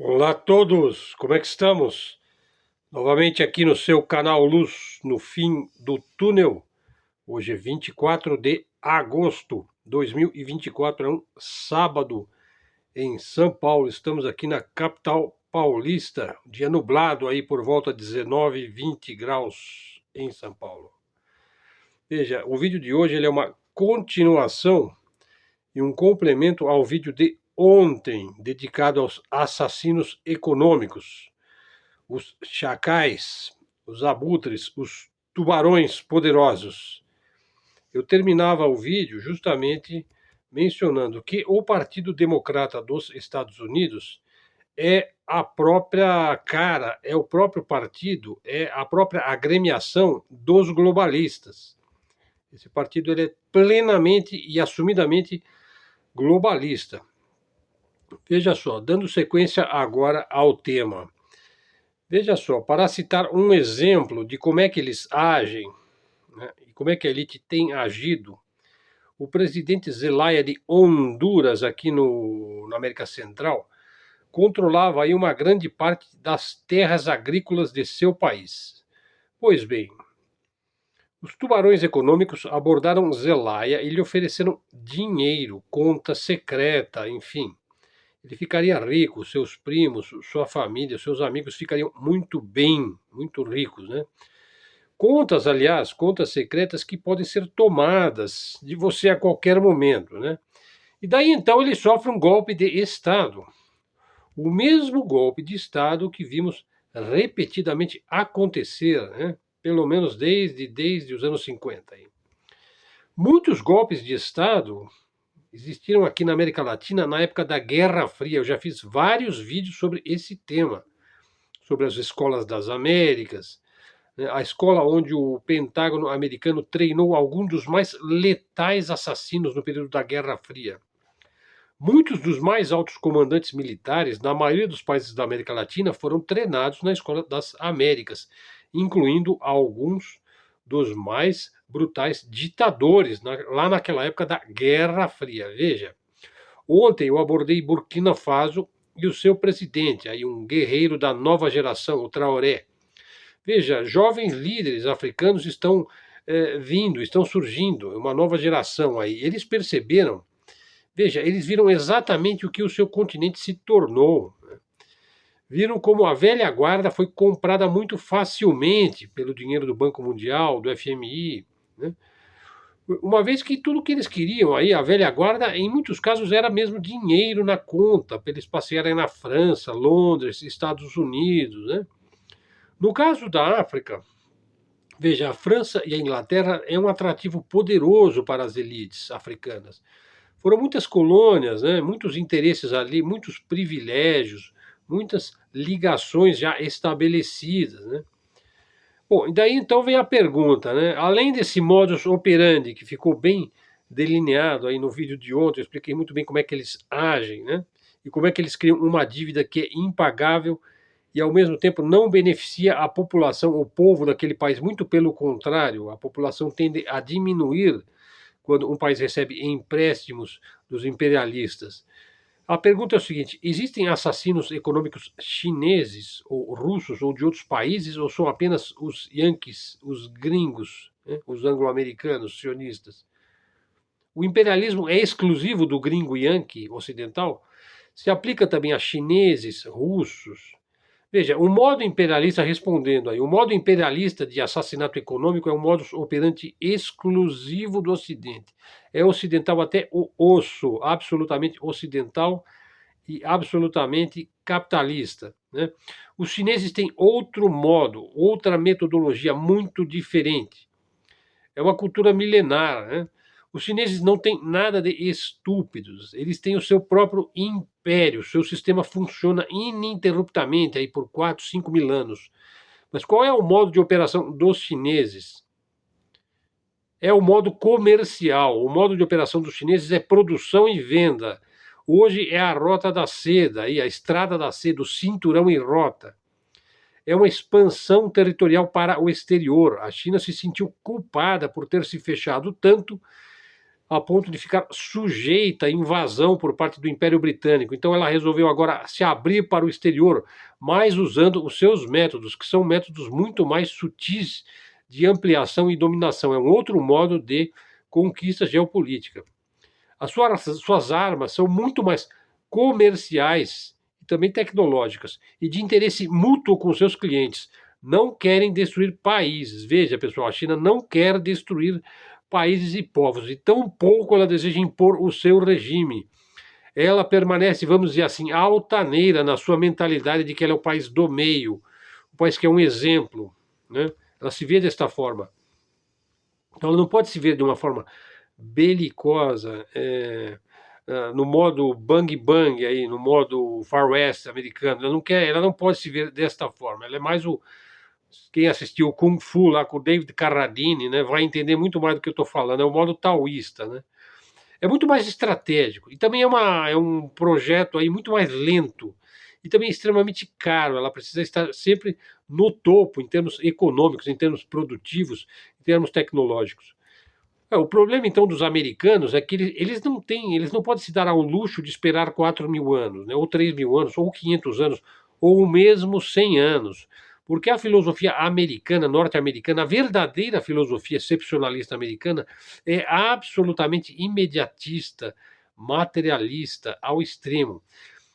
Olá a todos, como é que estamos? Novamente aqui no seu canal Luz no Fim do Túnel. Hoje é 24 de agosto de 2024, é um sábado em São Paulo. Estamos aqui na capital paulista, dia nublado aí por volta de 19, 20 graus em São Paulo. Veja, o vídeo de hoje ele é uma continuação e um complemento ao vídeo de ontem, dedicado aos assassinos econômicos. Os chacais, os abutres, os tubarões poderosos. Eu terminava o vídeo justamente mencionando que o Partido Democrata dos Estados Unidos é a própria cara, é o próprio partido, é a própria agremiação dos globalistas. Esse partido ele é plenamente e assumidamente globalista. Veja só, dando sequência agora ao tema. Veja só, para citar um exemplo de como é que eles agem, né, e como é que a elite tem agido, o presidente Zelaya de Honduras, aqui na América Central, controlava aí uma grande parte das terras agrícolas de seu país. Pois bem, os tubarões econômicos abordaram Zelaya e lhe ofereceram dinheiro, conta secreta, enfim. Ele ficaria rico, seus primos, sua família, seus amigos ficariam muito bem, muito ricos, né? Contas, aliás, contas secretas que podem ser tomadas de você a qualquer momento, né? E daí então ele sofre um golpe de Estado. O mesmo golpe de Estado que vimos repetidamente acontecer, né? Pelo menos desde os anos 50. Aí. Muitos golpes de Estado existiram aqui na América Latina na época da Guerra Fria. Eu já fiz vários vídeos sobre esse tema, sobre as escolas das Américas, né, a escola onde o Pentágono americano treinou alguns dos mais letais assassinos no período da Guerra Fria. Muitos dos mais altos comandantes militares, na maioria dos países da América Latina, foram treinados na Escola das Américas, incluindo alguns dos mais brutais ditadores lá naquela época da Guerra Fria. Veja, ontem eu abordei Burkina Faso e o seu presidente, aí um guerreiro da nova geração, o Traoré. Veja, jovens líderes africanos estão vindo, estão surgindo, uma nova geração aí. Eles perceberam, veja, eles viram exatamente o que o seu continente se tornou. Né? Viram como a velha guarda foi comprada muito facilmente pelo dinheiro do Banco Mundial, do FMI, né? Uma vez que tudo que eles queriam aí, a velha guarda, em muitos casos era mesmo dinheiro na conta, para eles passearem na França, Londres, Estados Unidos, né? No caso da África, veja, a França e a Inglaterra é um atrativo poderoso para as elites africanas. Foram muitas colônias, né, muitos interesses ali, muitos privilégios, muitas ligações já estabelecidas. Né? Bom, e daí então vem a pergunta, né? Além desse modus operandi que ficou bem delineado aí no vídeo de ontem, eu expliquei muito bem como é que eles agem, né? E como é que eles criam uma dívida que é impagável e ao mesmo tempo não beneficia a população, o povo daquele país, muito pelo contrário, a população tende a diminuir quando um país recebe empréstimos dos imperialistas. A pergunta é o seguinte: existem assassinos econômicos chineses ou russos ou de outros países ou são apenas os yankees, os gringos, né, os anglo-americanos sionistas? O imperialismo é exclusivo do gringo yankee ocidental? Se aplica também a chineses, russos, veja, o modo imperialista, respondendo aí, o modo imperialista de assassinato econômico é um modus operandi exclusivo do Ocidente. É ocidental até o osso, absolutamente ocidental e absolutamente capitalista. Né? Os chineses têm outro modo, outra metodologia muito diferente. É uma cultura milenar. Né? Os chineses não têm nada de estúpidos, eles têm o seu próprio império, seu sistema funciona ininterruptamente aí por 4, 5 mil anos. Mas qual é o modo de operação dos chineses? É o modo comercial. O modo de operação dos chineses é produção e venda. Hoje é a rota da seda, aí, a estrada da seda, o cinturão em rota. É uma expansão territorial para o exterior. A China se sentiu culpada por ter se fechado tanto a ponto de ficar sujeita à invasão por parte do Império Britânico. Então ela resolveu agora se abrir para o exterior, mas usando os seus métodos, que são métodos muito mais sutis de ampliação e dominação. É um outro modo de conquista geopolítica. Suas armas são muito mais comerciais e também tecnológicas e de interesse mútuo com seus clientes. Não querem destruir países. Veja, pessoal, a China não quer destruir países e povos, e tampouco ela deseja impor o seu regime. Ela permanece, vamos dizer assim, altaneira na sua mentalidade de que ela é o país do meio, o país que é um exemplo, né? Ela se vê desta forma. Então ela não pode se ver de uma forma belicosa, no modo bang bang aí, no modo Far West americano. Ela não quer, ela não pode se ver desta forma. Ela é mais o quem assistiu o Kung Fu lá com o David Carradine, né, vai entender muito mais do que eu estou falando. É o modo taoísta, né? É muito mais estratégico e também é um projeto aí muito mais lento e também extremamente caro. Ela precisa estar sempre no topo em termos econômicos, em termos produtivos, em termos tecnológicos. O problema, então, dos americanos é que eles não podem se dar ao luxo de esperar 4.000 anos, né, ou 3.000 anos, ou 500 anos, ou mesmo 100 anos. Porque a filosofia americana, norte-americana, a verdadeira filosofia excepcionalista americana é absolutamente imediatista, materialista ao extremo.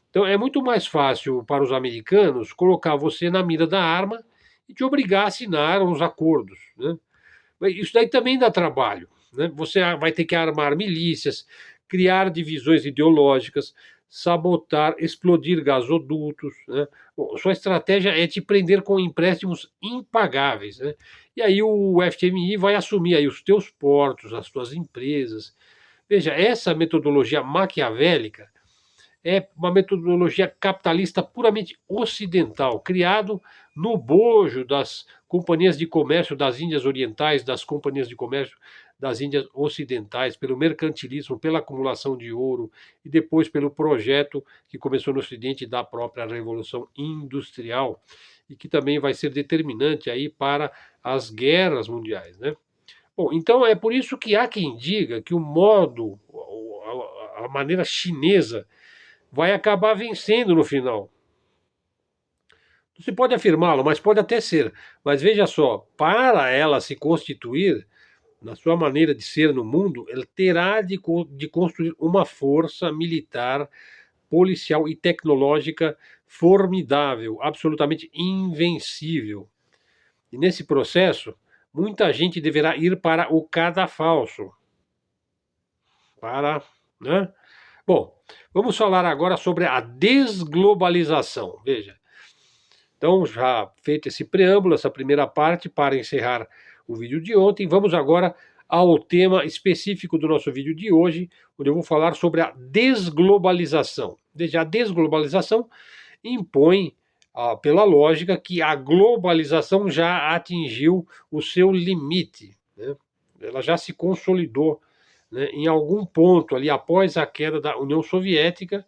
Então é muito mais fácil para os americanos colocar você na mira da arma e te obrigar a assinar uns acordos, né? Isso daí também dá trabalho, né? Você vai ter que armar milícias, criar divisões ideológicas, sabotar, explodir gasodutos, né? Bom, sua estratégia é te prender com empréstimos impagáveis, né? E aí o FMI vai assumir aí os teus portos, as tuas empresas. Veja, essa metodologia maquiavélica é uma metodologia capitalista puramente ocidental, criado no bojo das companhias de comércio das Índias Orientais, das companhias de comércio das Índias Ocidentais, pelo mercantilismo, pela acumulação de ouro e depois pelo projeto que começou no Ocidente da própria Revolução Industrial e que também vai ser determinante aí para as guerras mundiais, né? Bom, então é por isso que há quem diga que o modo, a maneira chinesa vai acabar vencendo no final. Não se pode afirmá-lo, mas pode até ser. Mas veja só, para ela se constituir, na sua maneira de ser no mundo, ela terá de construir uma força militar, policial e tecnológica formidável, absolutamente invencível. E nesse processo, muita gente deverá ir para o cadafalso. Né? Bom, vamos falar agora sobre a desglobalização. Veja, então já feito esse preâmbulo, essa primeira parte, para encerrar o vídeo de ontem, vamos agora ao tema específico do nosso vídeo de hoje, onde eu vou falar sobre a desglobalização. Veja, a desglobalização impõe, pela lógica, que a globalização já atingiu o seu limite, né? Ela já se consolidou, né, em algum ponto ali após a queda da União Soviética.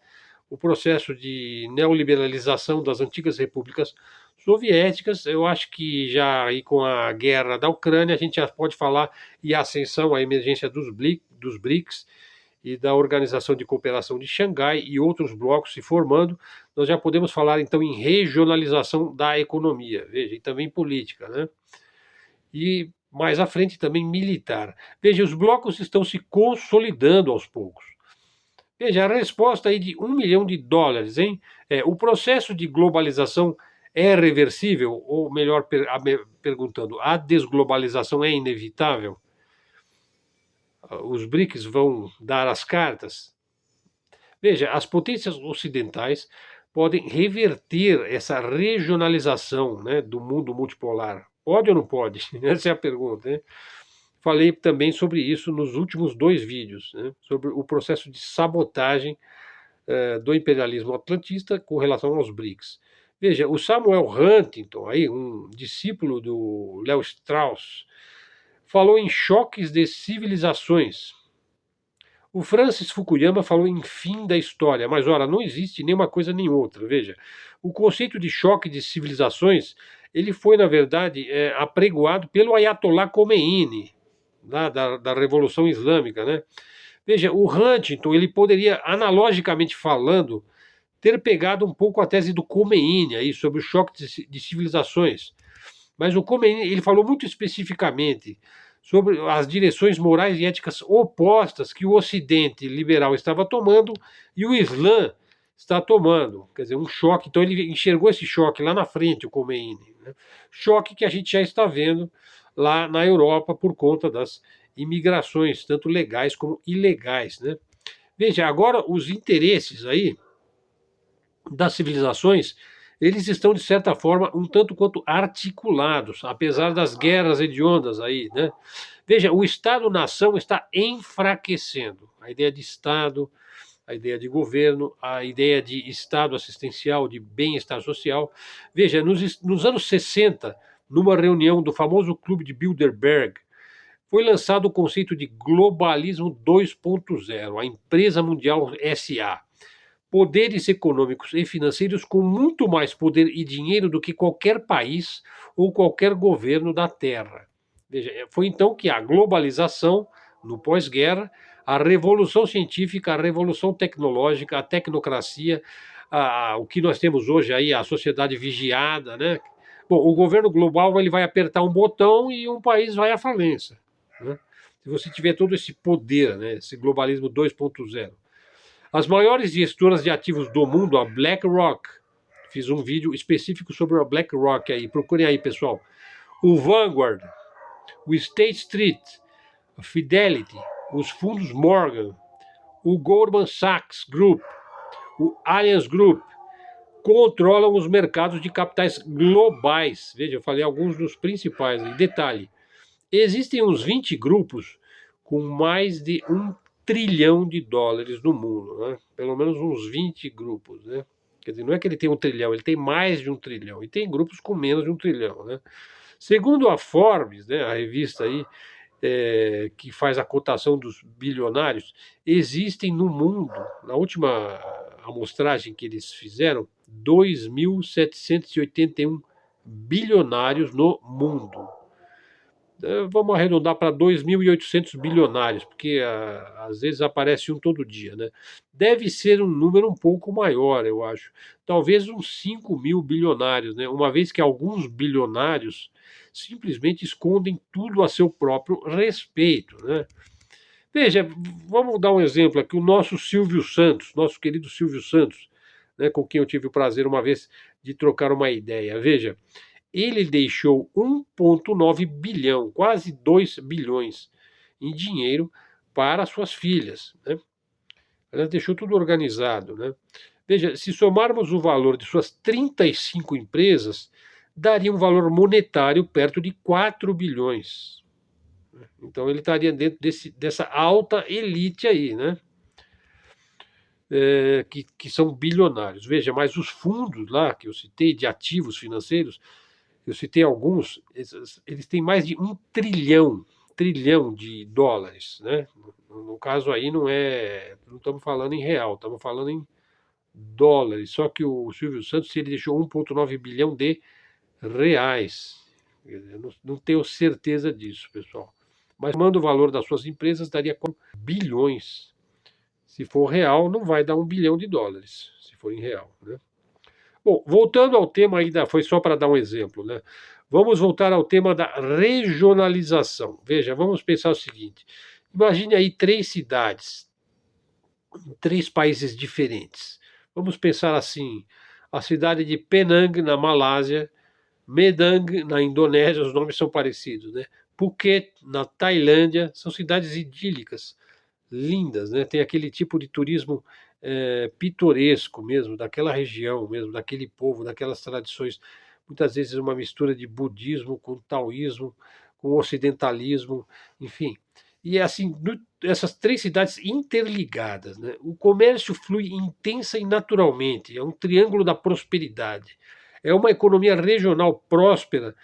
O processo de neoliberalização das antigas repúblicas soviéticas, eu acho que já aí com a guerra da Ucrânia a gente já pode falar, e a ascensão, a emergência dos BRICS e da Organização de Cooperação de Xangai e outros blocos se formando, nós já podemos falar então em regionalização da economia, veja, e também política, né? E mais à frente também militar. Veja, os blocos estão se consolidando aos poucos. Veja, a resposta aí de $1 milhão, hein? O processo de globalização é reversível? Ou melhor, perguntando, a desglobalização é inevitável? Os BRICS vão dar as cartas? Veja, as potências ocidentais podem reverter essa regionalização, né, do mundo multipolar. Pode ou não pode? Essa é a pergunta, né? Falei também sobre isso nos últimos 2 vídeos, né, sobre o processo de sabotagem do imperialismo atlantista com relação aos BRICS. Veja, o Samuel Huntington, aí, um discípulo do Léo Strauss, falou em choques de civilizações. O Francis Fukuyama falou em fim da história, mas ora, não existe nenhuma coisa nem outra. Veja, o conceito de choque de civilizações, ele foi, na verdade, apregoado pelo Ayatollah Khomeini, lá da Revolução Islâmica, né? Veja, o Huntington, ele poderia, analogicamente falando, ter pegado um pouco a tese do Khomeini aí sobre o choque de civilizações. Mas o Khomeini, ele falou muito especificamente sobre as direções morais e éticas opostas que o Ocidente liberal estava tomando e o Islã está tomando. Quer dizer, um choque. Então ele enxergou esse choque lá na frente, o Khomeini. Né? Choque que a gente já está vendo lá na Europa por conta das imigrações, tanto legais como ilegais. Né? Veja, agora os interesses aí das civilizações, eles estão, de certa forma, um tanto quanto articulados, apesar das guerras hediondas aí, né? Veja, o Estado-nação está enfraquecendo. A ideia de Estado, a ideia de governo, a ideia de Estado assistencial, de bem-estar social. Veja, nos anos 60, numa reunião do famoso Clube de Bilderberg, foi lançado o conceito de globalismo 2.0, a empresa mundial SA, poderes econômicos e financeiros com muito mais poder e dinheiro do que qualquer país ou qualquer governo da Terra. Veja, foi então que a globalização, no pós-guerra, a revolução científica, a revolução tecnológica, a tecnocracia, o que nós temos hoje aí, a sociedade vigiada, né? Bom, o governo global ele vai apertar um botão e um país vai à falência. Né? Se você tiver todo esse poder, né, esse globalismo 2.0. As maiores gestoras de ativos do mundo, a BlackRock, fiz um vídeo específico sobre a BlackRock aí, procurem aí, pessoal. O Vanguard, o State Street, a Fidelity, os fundos Morgan, o Goldman Sachs Group, o Allianz Group, controlam os mercados de capitais globais. Veja, eu falei alguns dos principais. Detalhe, existem uns 20 grupos com mais de US$ 1 trilhão no mundo, né? Pelo menos uns 20 grupos, né? Quer dizer, não é que ele tem 1 trilhão, ele tem mais de 1 trilhão, e tem grupos com menos de 1 trilhão, né? Segundo a Forbes, né, a revista aí, que faz a cotação dos bilionários, existem no mundo, na última amostragem que eles fizeram, 2.781 bilionários no mundo. Vamos arredondar para 2.800 bilionários, porque às vezes aparece um todo dia, né? Deve ser um número um pouco maior, eu acho. Talvez uns 5.000 bilionários, né? Uma vez que alguns bilionários simplesmente escondem tudo a seu próprio respeito, né? Veja, vamos dar um exemplo aqui, o nosso Silvio Santos, nosso querido Silvio Santos, né, com quem eu tive o prazer uma vez de trocar uma ideia. Veja, ele deixou 1,9 bilhão, quase 2 bilhões em dinheiro para suas filhas. Né? Ela deixou tudo organizado. Né? Veja, se somarmos o valor de suas 35 empresas, daria um valor monetário perto de 4 bilhões. Então ele estaria dentro dessa alta elite aí, né? Que são bilionários. Veja, mas os fundos lá que eu citei de ativos financeiros, eu citei alguns, eles têm mais de 1 trilhão de dólares, né? No caso aí não estamos falando em real, estamos falando em dólares. Só que o Silvio Santos ele deixou 1,9 bilhão de reais. Eu não tenho certeza disso, pessoal. Mas somando o valor das suas empresas daria com bilhões. Se for real, não vai dar 1 bilhão de dólares, se for em real, né? Bom, voltando ao tema ainda, foi só para dar um exemplo, né? Vamos voltar ao tema da regionalização. Veja, vamos pensar o seguinte: imagine aí 3 cidades, em 3 países diferentes. Vamos pensar assim: a cidade de Penang, na Malásia, Medang, na Indonésia, os nomes são parecidos, né? Phuket, na Tailândia, são cidades idílicas, lindas, né? Tem aquele tipo de turismo pitoresco mesmo, daquela região mesmo, daquele povo, daquelas tradições. Muitas vezes uma mistura de budismo com taoísmo, com ocidentalismo, enfim. E assim, essas 3 cidades interligadas, né? O comércio flui intensa e naturalmente, é um triângulo da prosperidade. É uma economia regional próspera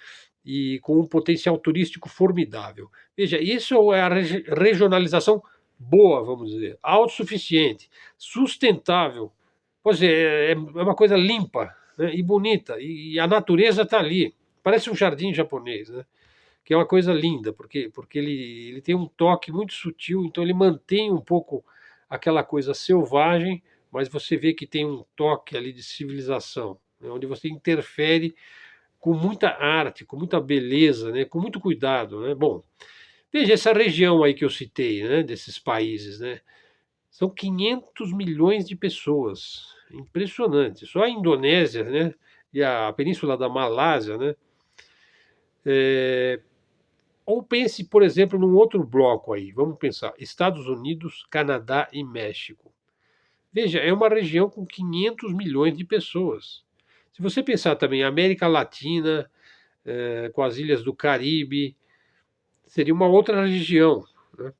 e com um potencial turístico formidável. Veja, isso é a regionalização boa, vamos dizer, autossuficiente, sustentável. Pois é uma coisa limpa, né, e bonita, e a natureza está ali. Parece um jardim japonês. Né? que é uma coisa linda, porque ele tem um toque muito sutil, então ele mantém um pouco aquela coisa selvagem, mas você vê que tem um toque ali de civilização, né, onde você interfere com muita arte, com muita beleza, né, com muito cuidado, né? Bom, veja essa região aí que eu citei, né, desses países, né? São 500 milhões de pessoas. Impressionante. Só a Indonésia, né, e a Península da Malásia, né? Ou pense, por exemplo, num outro bloco aí. Vamos pensar: Estados Unidos, Canadá e México. Veja, é uma região com 500 milhões de pessoas. Se você pensar também América Latina, com as ilhas do Caribe, seria uma outra região, né?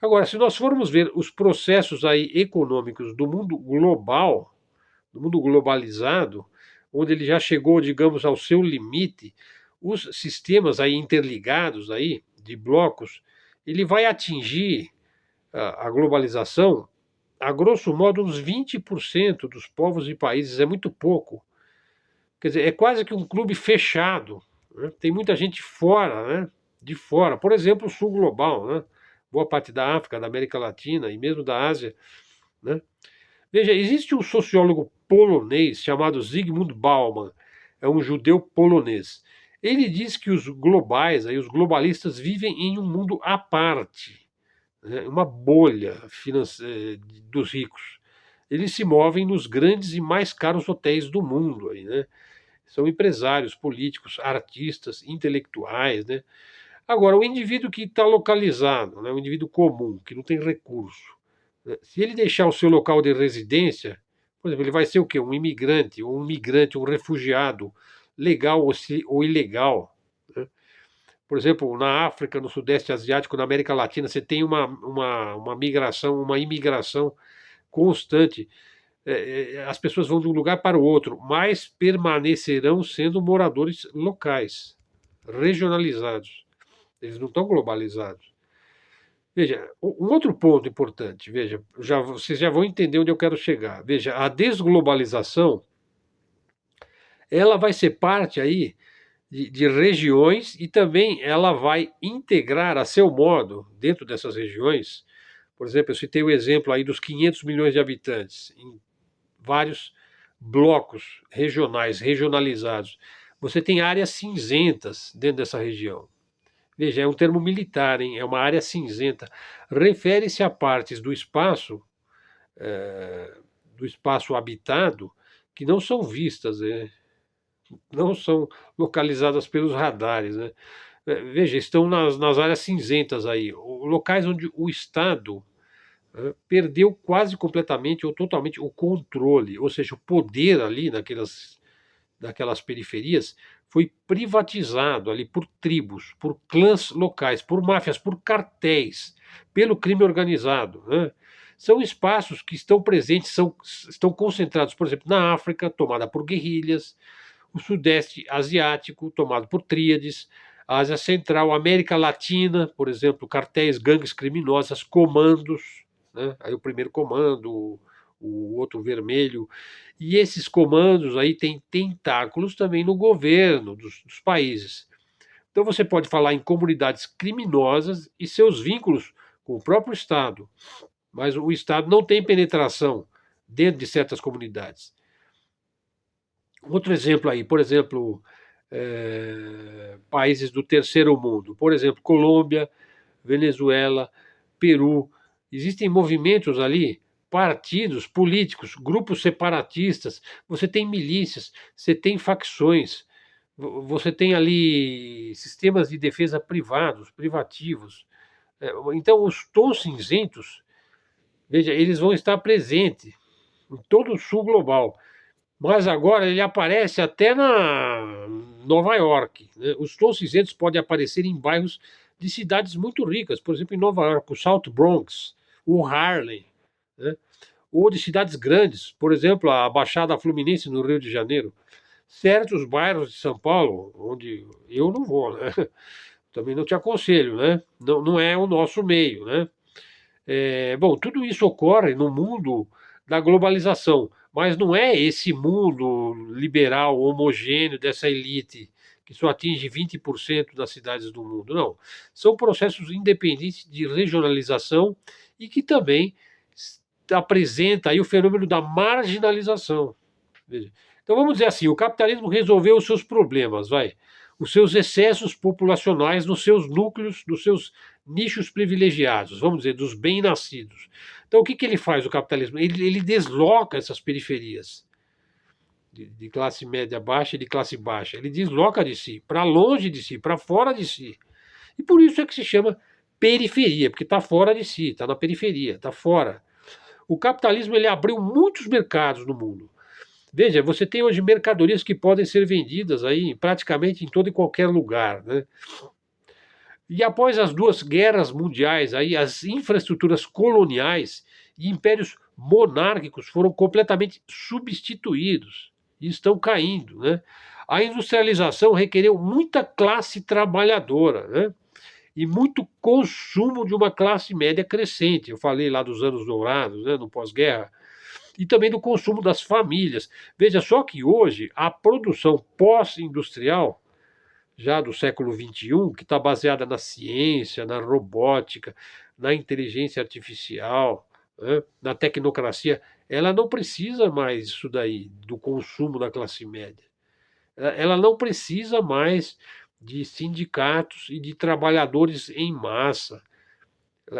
Agora, se nós formos ver os processos aí econômicos do mundo global, do mundo globalizado, onde ele já chegou, digamos, ao seu limite, os sistemas aí interligados aí de blocos, ele vai atingir a globalização a grosso modo uns 20% dos povos e países, é muito pouco. Quer dizer, é quase que um clube fechado, né? Tem muita gente fora, né? De fora. Por exemplo, o sul global, né? Boa parte da África, da América Latina e mesmo da Ásia, né? Veja, existe um sociólogo polonês chamado Zygmunt Bauman, é um judeu polonês. Ele diz que os globais, aí, os globalistas vivem em um mundo à parte, né? Uma bolha dos ricos. Eles se movem nos grandes e mais caros hotéis do mundo, aí, né? São empresários, políticos, artistas, intelectuais, né? Agora, o indivíduo que está localizado, né, o indivíduo comum, que não tem recurso, né, se ele deixar o seu local de residência, por exemplo, ele vai ser o quê? Um imigrante, ou um migrante, um refugiado, legal ou ilegal, né? Por exemplo, na África, no Sudeste Asiático, na América Latina, você tem uma migração, uma imigração constante. As pessoas vão de um lugar para o outro, mas permanecerão sendo moradores locais, regionalizados. Eles não estão globalizados. Veja, um outro ponto importante, veja, vocês já vão entender onde eu quero chegar. Veja, a desglobalização, ela vai ser parte aí de regiões e também ela vai integrar a seu modo, dentro dessas regiões. Por exemplo, eu citei o exemplo aí dos 500 milhões de habitantes, em vários blocos regionais, regionalizados. Você tem áreas cinzentas dentro dessa região. Veja, é um termo militar, hein? É uma área cinzenta. Refere-se a partes do espaço habitado que não são vistas, né? Não são localizadas pelos radares, né? Veja, estão nas áreas cinzentas aí, locais onde o Estado perdeu quase completamente ou totalmente o controle, ou seja, o poder ali naquelas periferias foi privatizado ali por tribos, por clãs locais, por máfias, por cartéis, pelo crime organizado, né? São espaços que estão presentes, estão concentrados, por exemplo, na África, tomada por guerrilhas, o Sudeste Asiático, tomado por tríades, a Ásia Central, a América Latina, por exemplo, cartéis, gangues criminosas, comandos, né? Aí o primeiro comando, o outro vermelho, e esses comandos aí têm tentáculos também no governo dos países. Então você pode falar em comunidades criminosas e seus vínculos com o próprio Estado, mas o Estado não tem penetração dentro de certas comunidades. Outro exemplo aí, por exemplo, países do terceiro mundo, por exemplo, Colômbia, Venezuela, Peru. Existem movimentos ali, partidos políticos, grupos separatistas, você tem milícias, você tem facções, você tem ali sistemas de defesa privados, privativos. Então, os tons cinzentos, veja, eles vão estar presentes em todo o sul global. Mas agora ele aparece até na Nova York, né? Os tons cinzentos podem aparecer em bairros de cidades muito ricas, por exemplo, em Nova York, o South Bronx, o Harlem, né? Ou de cidades grandes, por exemplo, a Baixada Fluminense no Rio de Janeiro. Certos bairros de São Paulo, onde eu não vou, né? Também não te aconselho, né? Não, não é o nosso meio, né? Bom, tudo isso ocorre no mundo da globalização, mas não é esse mundo liberal, homogêneo dessa elite que só atinge 20% das cidades do mundo. Não. São processos independentes de regionalização e que também apresenta aí o fenômeno da marginalização. Veja. Então vamos dizer assim, o capitalismo resolveu os seus problemas, os seus excessos populacionais nos seus núcleos, nos seus nichos privilegiados, vamos dizer, dos bem-nascidos. Então o que ele faz, o capitalismo? Ele desloca essas periferias de classe média baixa e de classe baixa. Ele desloca de si, para longe de si, para fora de si. E por isso é que se chama periferia, porque está fora de si, está na periferia, está fora. O capitalismo ele abriu muitos mercados no mundo. Veja, você tem hoje mercadorias que podem ser vendidas aí praticamente em todo e qualquer lugar, né? E após as duas guerras mundiais, aí, as infraestruturas coloniais e impérios monárquicos foram completamente substituídos e estão caindo, né? A industrialização requereu muita classe trabalhadora, né? E muito consumo de uma classe média crescente. Eu falei lá dos anos dourados, né, no pós-guerra, e também do consumo das famílias. Veja só que hoje a produção pós-industrial, já do século XXI, que está baseada na ciência, na robótica, na inteligência artificial, né, na tecnocracia, ela não precisa mais isso daí, do consumo da classe média. Ela não precisa mais de sindicatos e de trabalhadores em massa.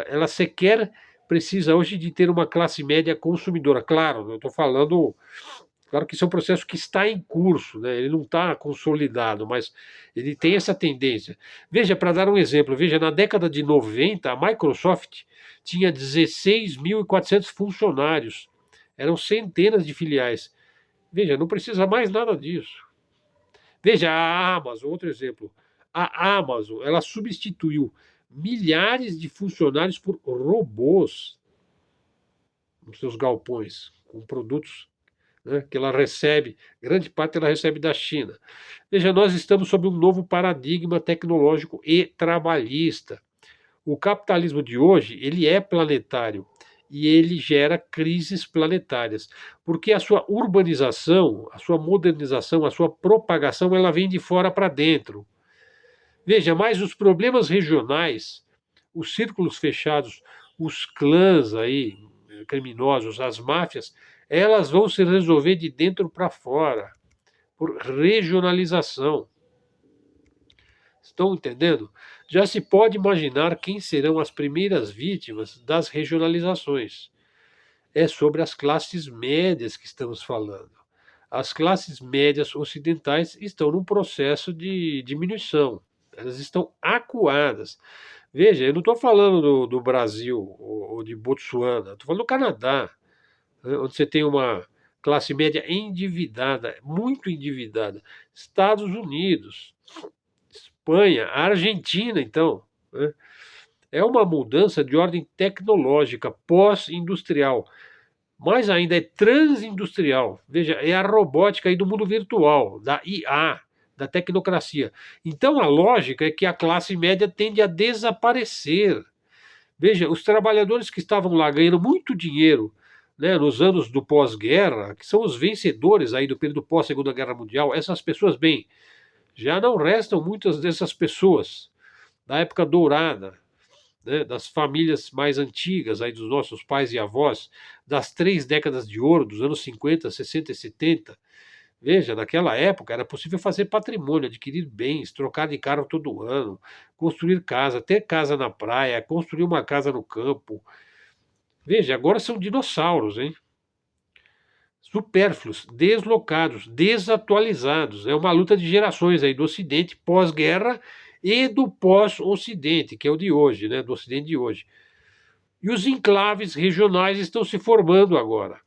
Ela sequer precisa hoje de ter uma classe média consumidora. Claro, eu estou falando, claro que isso é um processo que está em curso, né? Ele não está consolidado, mas ele tem essa tendência. Veja, para dar um exemplo, veja, na década de 90, a Microsoft tinha 16.400 funcionários, eram centenas de filiais. Veja, não precisa mais nada disso. Veja, a Amazon, outro exemplo. A Amazon, ela substituiu milhares de funcionários por robôs nos seus galpões, com produtos, né, que ela recebe, grande parte ela recebe da China. Veja, nós estamos sob um novo paradigma tecnológico e trabalhista. O capitalismo de hoje, ele é planetário e ele gera crises planetárias, porque a sua urbanização, a sua modernização, a sua propagação, ela vem de fora para dentro. Veja, mas os problemas regionais, os círculos fechados, os clãs aí, criminosos, as máfias, elas vão se resolver de dentro para fora, por regionalização. Estão entendendo? Já se pode imaginar quem serão as primeiras vítimas das regionalizações. É sobre as classes médias que estamos falando. As classes médias ocidentais estão num processo de diminuição. Elas estão acuadas. Veja, eu não estou falando do Brasil ou de Botsuana, estou falando do Canadá, né, onde você tem uma classe média endividada, muito endividada. Estados Unidos, Espanha, a Argentina, então, né, é uma mudança de ordem tecnológica, pós-industrial, mais ainda é transindustrial. Veja, é a robótica aí do mundo virtual, da IA, da tecnocracia. Então a lógica é que a classe média tende a desaparecer. Veja, os trabalhadores que estavam lá ganhando muito dinheiro, né, nos anos do pós-guerra, que são os vencedores aí do período pós-Segunda Guerra Mundial, essas pessoas, bem, já não restam muitas dessas pessoas da época dourada, né, das famílias mais antigas, aí dos nossos pais e avós, das 3 décadas de ouro, dos anos 50, 60 e 70. Veja, naquela época era possível fazer patrimônio, adquirir bens, trocar de carro todo ano, construir casa, ter casa na praia, construir uma casa no campo. Veja, agora são dinossauros, hein? Supérfluos, deslocados, desatualizados. É uma luta de gerações aí do Ocidente pós-guerra e do pós-Ocidente, que é o de hoje, né? Do Ocidente de hoje. E os enclaves regionais estão se formando agora.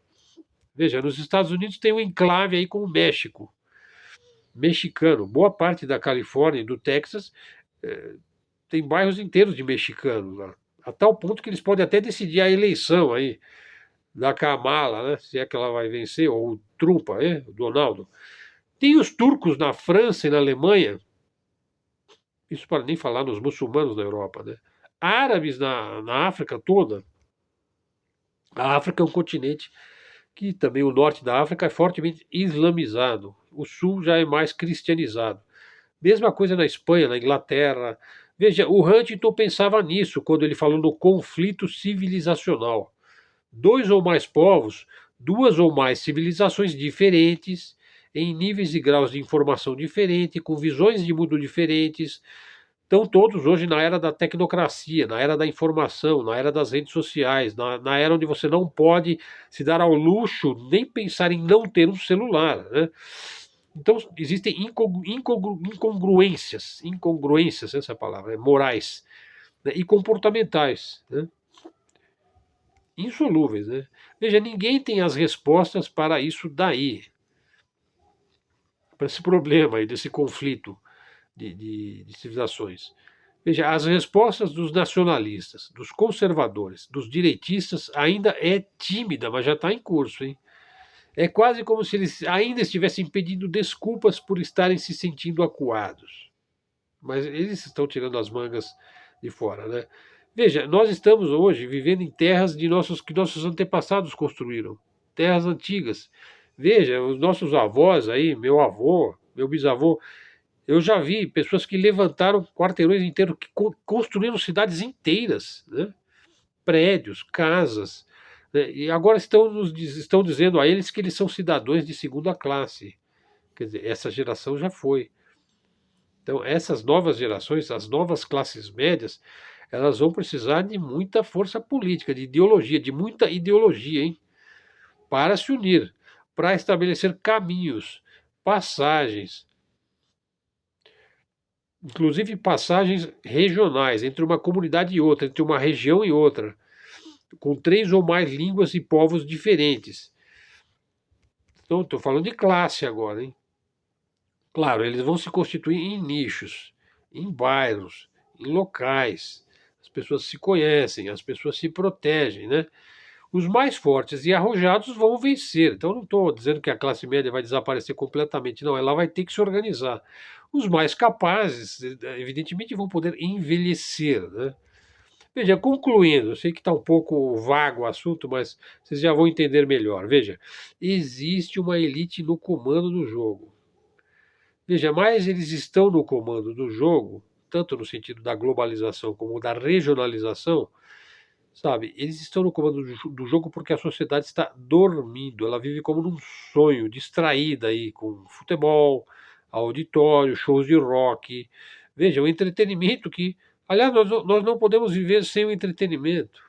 Veja, nos Estados Unidos tem um enclave aí com o México, mexicano. Boa parte da Califórnia e do Texas tem bairros inteiros de mexicanos lá. A tal ponto que eles podem até decidir a eleição aí da Kamala, né, se é que ela vai vencer, ou o Trump, o Donaldo. Tem os turcos na França e na Alemanha, isso para nem falar nos muçulmanos da Europa, né? Árabes na África toda. A África é um continente que também o norte da África é fortemente islamizado. O sul já é mais cristianizado. Mesma coisa na Espanha, na Inglaterra. Veja, o Huntington pensava nisso quando ele falou no conflito civilizacional. Dois ou mais povos, duas ou mais civilizações diferentes, em níveis e graus de informação diferentes, com visões de mundo diferentes, estão todos hoje na era da tecnocracia, na era da informação, na era das redes sociais, na era onde você não pode se dar ao luxo nem pensar em não ter um celular, né? Então existem incongruências, essa é a palavra, morais, né, e comportamentais, né, insolúveis, né? Veja, ninguém tem as respostas para isso daí, para esse problema aí, desse conflito de civilizações. Veja, as respostas dos nacionalistas, dos conservadores, dos direitistas ainda é tímida, mas já está em curso, hein? É quase como se eles ainda estivessem pedindo desculpas por estarem se sentindo acuados. Mas eles estão tirando as mangas de fora, né? Veja, nós estamos hoje vivendo em terras que nossos antepassados construíram, terras antigas. Veja, os nossos avós aí, meu avô, meu bisavô, eu já vi pessoas que levantaram quarteirões inteiros, que construíram cidades inteiras, né? Prédios, casas, né? E agora estão dizendo a eles que eles são cidadãos de segunda classe. Quer dizer, essa geração já foi. Então, essas novas gerações, as novas classes médias, elas vão precisar de muita força política, de muita ideologia, hein? Para se unir, para estabelecer caminhos, passagens, inclusive passagens regionais entre uma comunidade e outra, entre uma região e outra, com três ou mais línguas e povos diferentes. Então, estou falando de classe agora, hein? Claro, eles vão se constituir em nichos, em bairros, em locais. As pessoas se conhecem, as pessoas se protegem, né? Os mais fortes e arrojados vão vencer. Então, não estou dizendo que a classe média vai desaparecer completamente, não. Ela vai ter que se organizar. Os mais capazes, evidentemente, vão poder envelhecer, né? Veja, concluindo, eu sei que está um pouco vago o assunto, mas vocês já vão entender melhor. Veja, existe uma elite no comando do jogo. Veja, mais eles estão no comando do jogo, tanto no sentido da globalização como da regionalização, sabe? Eles estão no comando do jogo porque a sociedade está dormindo, ela vive como num sonho, distraída aí com futebol, auditório, shows de rock. Veja, o entretenimento que, aliás, nós não podemos viver sem o entretenimento.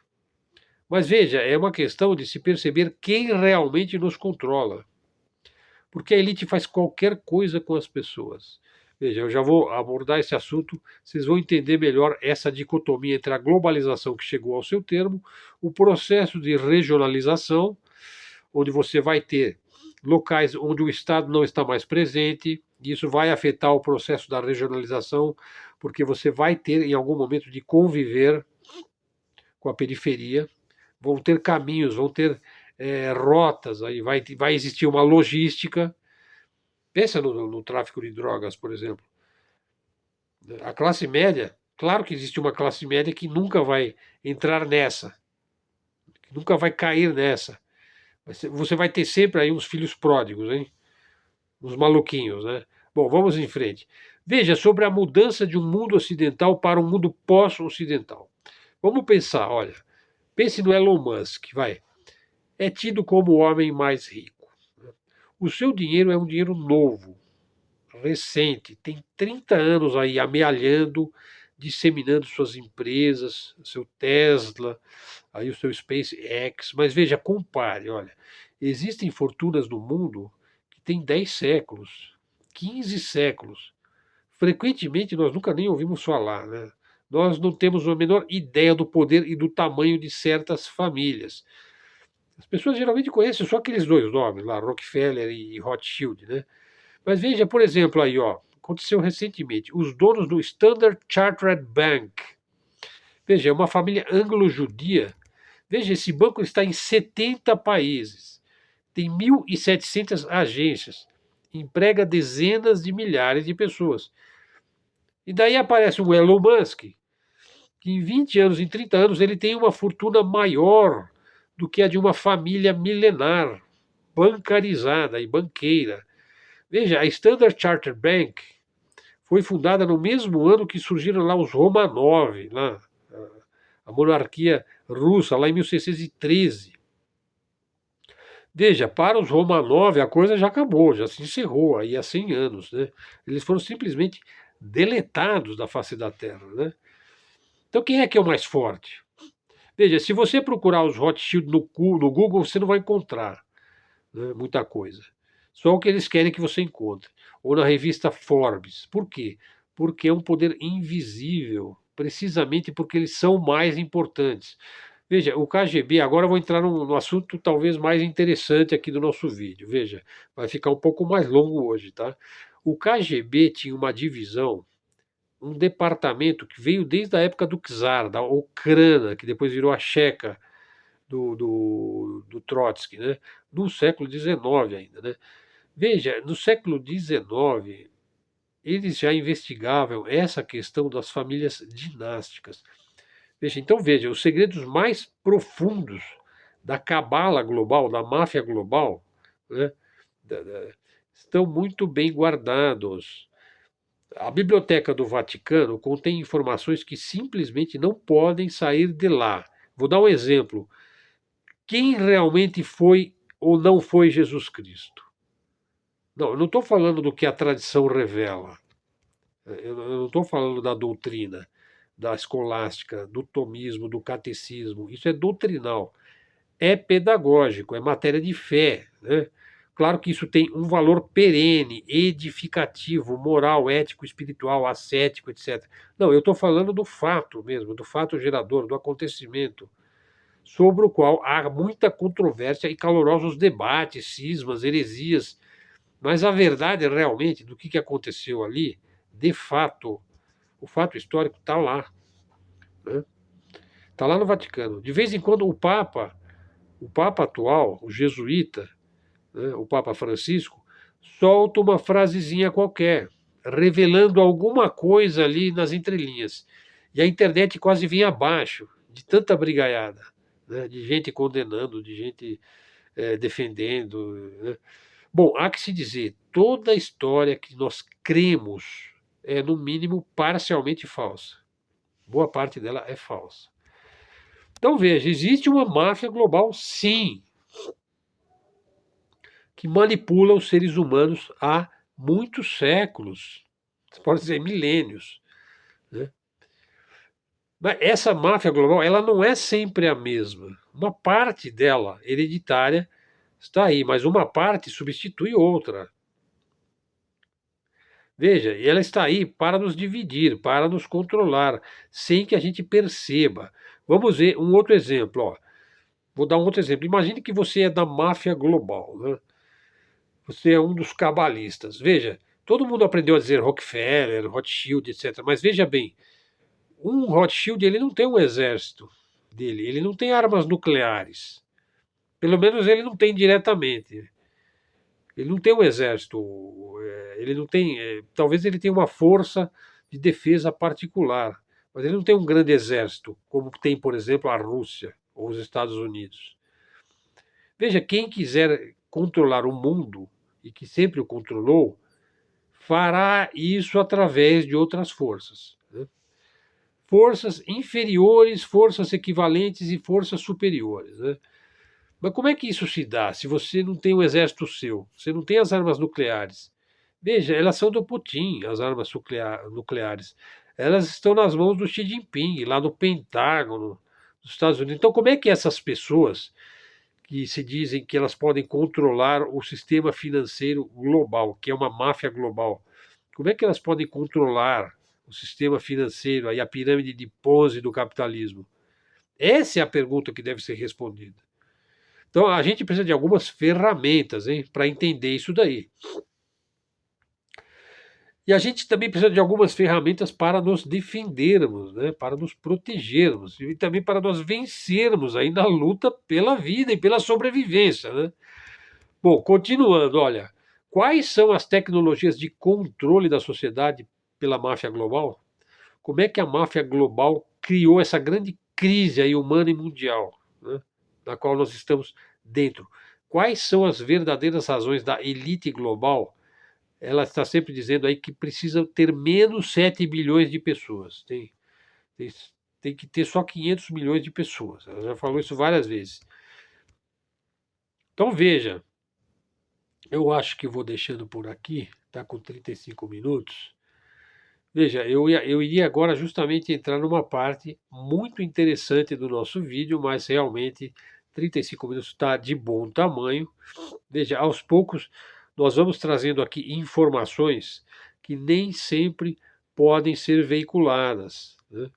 Mas veja, é uma questão de se perceber quem realmente nos controla. Porque a elite faz qualquer coisa com as pessoas. Veja, eu já vou abordar esse assunto, vocês vão entender melhor essa dicotomia entre a globalização que chegou ao seu termo, o processo de regionalização, onde você vai ter locais onde o Estado não está mais presente, e isso vai afetar o processo da regionalização, porque você vai ter em algum momento de conviver com a periferia, vão ter caminhos, vão ter rotas, aí vai existir uma logística. Pensa no tráfico de drogas, por exemplo. A classe média, claro que existe uma classe média que nunca vai entrar nessa, que nunca vai cair nessa. Você vai ter sempre aí uns filhos pródigos, hein? Uns maluquinhos, né? Bom, vamos em frente. Veja sobre a mudança de um mundo ocidental para um mundo pós-ocidental. Vamos pensar, olha, pense no Elon Musk, vai. É tido como o homem mais rico. O seu dinheiro é um dinheiro novo, recente, tem 30 anos aí amealhando, disseminando suas empresas, seu Tesla, aí o seu SpaceX. Mas veja, compare, olha, existem fortunas no mundo que têm 10 séculos, 15 séculos. Frequentemente nós nunca nem ouvimos falar, né? Nós não temos a menor ideia do poder e do tamanho de certas famílias. As pessoas geralmente conhecem só aqueles dois nomes lá, Rockefeller e Rothschild, né? Mas veja, por exemplo, aí, ó, aconteceu recentemente, os donos do Standard Chartered Bank. Veja, é uma família anglo-judia. Veja, esse banco está em 70 países, tem 1.700 agências, emprega dezenas de milhares de pessoas. E daí aparece um Elon Musk, que em 20 anos, em 30 anos, ele tem uma fortuna maior do que a de uma família milenar, bancarizada e banqueira. Veja, a Standard Chartered Bank foi fundada no mesmo ano que surgiram lá os Romanov, lá, a monarquia russa, lá em 1613. Veja, para os Romanov a coisa já acabou, já se encerrou aí há 100 anos, né? Eles foram simplesmente deletados da face da Terra, né? Então quem é que é o mais forte? Veja, se você procurar os Rothschild no Google, você não vai encontrar, né, muita coisa. Só o que eles querem que você encontre. Ou na revista Forbes. Por quê? Porque é um poder invisível, precisamente porque eles são mais importantes. Veja, o KGB, agora eu vou entrar no assunto talvez mais interessante aqui do nosso vídeo. Veja, vai ficar um pouco mais longo hoje, tá? O KGB tinha uma divisão, um departamento que veio desde a época do Czar, da Ucrânia, que depois virou a Checa do Trotsky, né? No século XIX ainda, né? Veja, no século XIX, eles já investigavam essa questão das famílias dinásticas. Veja, então veja, os segredos mais profundos da cabala global, da máfia global, né, estão muito bem guardados. A Biblioteca do Vaticano contém informações que simplesmente não podem sair de lá. Vou dar um exemplo. Quem realmente foi ou não foi Jesus Cristo? Não, eu não estou falando do que a tradição revela. Eu não estou falando da doutrina, da escolástica, do tomismo, do catecismo. Isso é doutrinal. É pedagógico, é matéria de fé, né? Claro que isso tem um valor perene, edificativo, moral, ético, espiritual, ascético, etc. Não, eu estou falando do fato mesmo, do fato gerador, do acontecimento, sobre o qual há muita controvérsia e calorosos debates, cismas, heresias. Mas a verdade realmente do que aconteceu ali, de fato, o fato histórico está lá. Né? Está lá no Vaticano. De vez em quando o Papa atual, o jesuíta, né, o Papa Francisco, solta uma frasezinha qualquer, revelando alguma coisa ali nas entrelinhas. E a internet quase vinha abaixo, de tanta brigaiada, né, de gente condenando, de gente defendendo. Né. Bom, há que se dizer, toda a história que nós cremos é, no mínimo, parcialmente falsa. Boa parte dela é falsa. Então veja, existe uma máfia global, sim, que manipula os seres humanos há muitos séculos, pode dizer milênios. Né? Mas essa máfia global, ela não é sempre a mesma. Uma parte dela, hereditária, está aí, mas uma parte substitui outra. Veja, ela está aí para nos dividir, para nos controlar, sem que a gente perceba. Vamos ver um outro exemplo. Ó. Vou dar um outro exemplo. Imagine que você é da máfia global. Né? Você é um dos cabalistas. Veja, todo mundo aprendeu a dizer Rockefeller, Rothschild, etc. Mas veja bem, um Rothschild ele não tem um exército dele, ele não tem armas nucleares. Pelo menos ele não tem diretamente. Ele não tem um exército, ele não tem. Talvez ele tenha uma força de defesa particular, mas ele não tem um grande exército, como tem, por exemplo, a Rússia ou os Estados Unidos. Veja, quem quiser controlar o mundo, e que sempre o controlou, fará isso através de outras forças. Né? Forças inferiores, forças equivalentes e forças superiores. Né? Mas como é que isso se dá se você não tem um exército seu? Você não tem as armas nucleares? Veja, elas são do Putin, as armas nucleares. Elas estão nas mãos do Xi Jinping, lá no Pentágono dos Estados Unidos. Então, como é que essas pessoas que se dizem que elas podem controlar o sistema financeiro global, que é uma máfia global, como é que elas podem controlar o sistema financeiro, aí a pirâmide de Ponzi do capitalismo? Essa é a pergunta que deve ser respondida. Então, a gente precisa de algumas ferramentas para entender isso daí. E a gente também precisa de algumas ferramentas para nos defendermos, né? Para nos protegermos e também para nós vencermos aí na luta pela vida e pela sobrevivência. Né? Bom, continuando, olha, quais são as tecnologias de controle da sociedade pela máfia global? Como é que a máfia global criou essa grande crise aí humana e mundial, né? Na qual nós estamos dentro? Quais são as verdadeiras razões da elite global ela está sempre dizendo aí que precisa ter menos 7 bilhões de pessoas. Tem, tem que ter só 500 milhões de pessoas. Ela já falou isso várias vezes. Então veja, eu acho que vou deixando por aqui, está com 35 minutos. Veja, eu iria agora justamente entrar numa parte muito interessante do nosso vídeo, mas realmente 35 minutos está de bom tamanho. Veja, aos poucos nós vamos trazendo aqui informações que nem sempre podem ser veiculadas, né,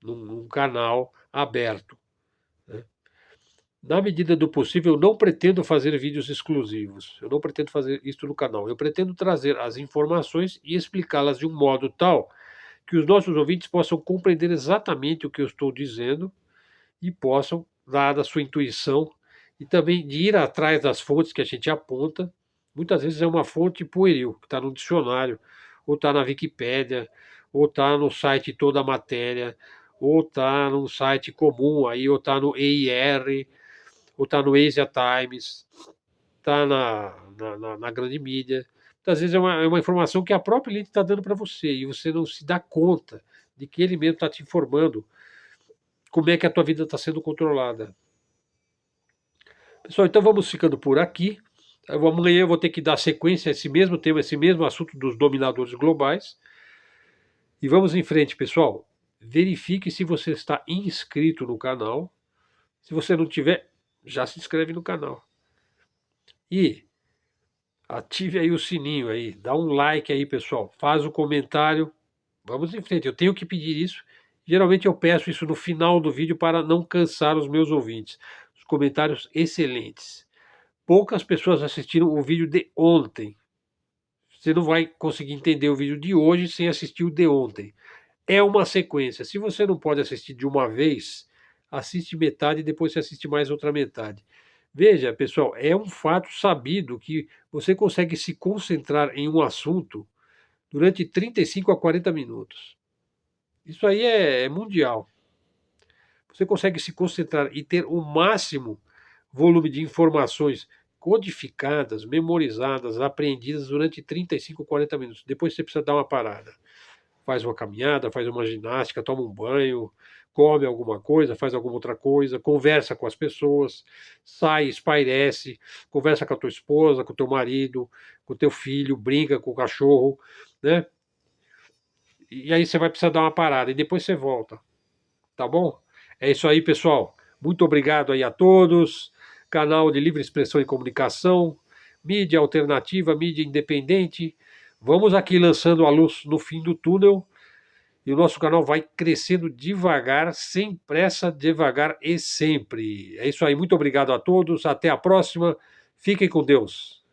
num canal aberto, né. Na medida do possível, eu não pretendo fazer vídeos exclusivos, eu não pretendo fazer isso no canal, eu pretendo trazer as informações e explicá-las de um modo tal que os nossos ouvintes possam compreender exatamente o que eu estou dizendo e possam, dada a sua intuição, e também de ir atrás das fontes que a gente aponta. Muitas vezes é uma fonte pueril, que está no dicionário, ou está na Wikipédia, ou está no site Toda a Matéria, ou está num site comum, aí, ou está no EIR, ou está no Asia Times, está na grande mídia. Muitas vezes é uma informação que a própria elite está dando para você, e você não se dá conta de que ele mesmo está te informando como é que a tua vida está sendo controlada. Pessoal, então vamos ficando por aqui. Amanhã eu vou ter que dar sequência a esse mesmo tema, esse mesmo assunto dos dominadores globais. E vamos em frente, pessoal. Verifique se você está inscrito no canal. Se você não tiver, já se inscreve no canal. E ative aí o sininho aí, dá um like aí, pessoal. Faz o comentário. Vamos em frente. Eu tenho que pedir isso. Geralmente eu peço isso no final do vídeo para não cansar os meus ouvintes. Os comentários excelentes. Poucas pessoas assistiram o vídeo de ontem. Você não vai conseguir entender o vídeo de hoje sem assistir o de ontem. É uma sequência. Se você não pode assistir de uma vez, assiste metade e depois você assiste mais outra metade. Veja, pessoal, é um fato sabido que você consegue se concentrar em um assunto durante 35 a 40 minutos. Isso aí é mundial. Você consegue se concentrar e ter o máximo volume de informações codificadas, memorizadas, apreendidas durante 35, 40 minutos. Depois você precisa dar uma parada. Faz uma caminhada, faz uma ginástica, toma um banho, come alguma coisa, faz alguma outra coisa, conversa com as pessoas, sai, espairece, conversa com a tua esposa, com o teu marido, com o teu filho, brinca com o cachorro, né? E aí você vai precisar dar uma parada e depois você volta, tá bom? É isso aí, pessoal. Muito obrigado aí a todos. Canal de Livre Expressão e Comunicação, mídia alternativa, mídia independente. Vamos aqui lançando a luz no fim do túnel e o nosso canal vai crescendo devagar, sem pressa, devagar e sempre. É isso aí. Muito obrigado a todos. Até a próxima. Fiquem com Deus.